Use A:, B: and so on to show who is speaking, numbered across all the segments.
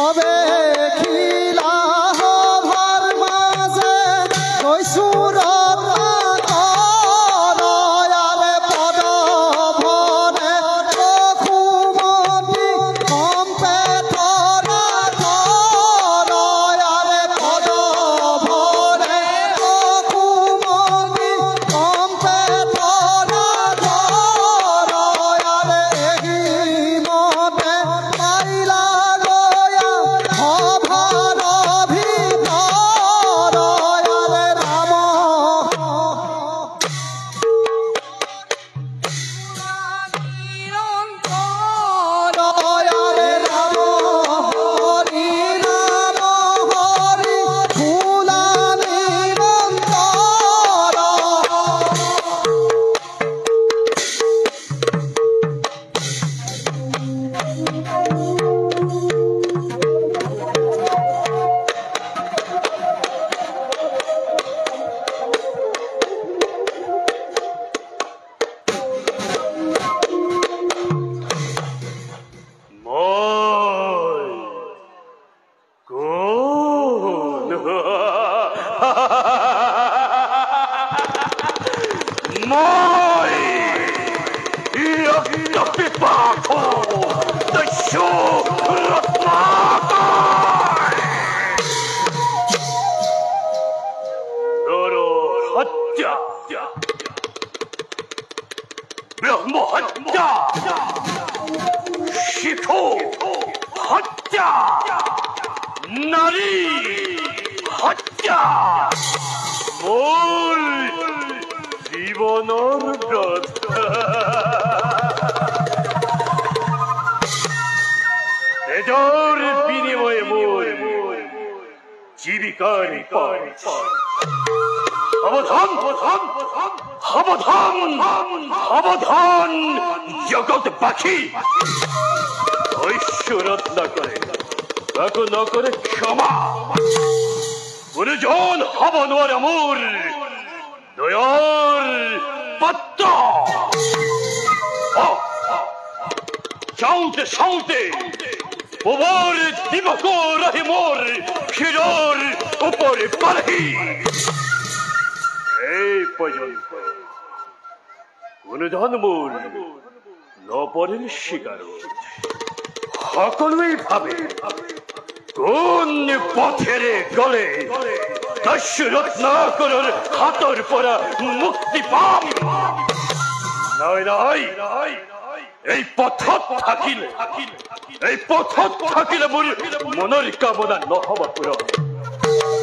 A: তবে খিলা হভার মাঝে কৈশুর
B: ব্রহ্মহত্যা শিশু হত্যা নারী হত্যা মূল জীবনের ব্রত এজোর বিনিময়ে মূল জীবিকার পথ সাবধান সাবধান সাবধান জগৎ পাখি ঐশ্বরত না করে কাকু ন করে ক্ষমা গুরুজন হব নোয়ার আমূল দয়ার পত্র চাউতে চাউতে ওবর দিবক রহি মোর ক্ষীরর উপরে পালহি এই পর্যন্ত গুণধন মূল নপরের শিকার সকলেই ভাবে কোন পথের গলে দশরত্নাকরের হাতর পরা মুক্তি পাম নয় নয় এই পথ থাকিলে মোর মনের কামনা নহব পূরণ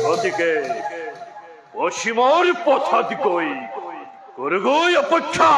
B: গতিকে পশ্চিমর পথত গৈ করগৈ অপেক্ষা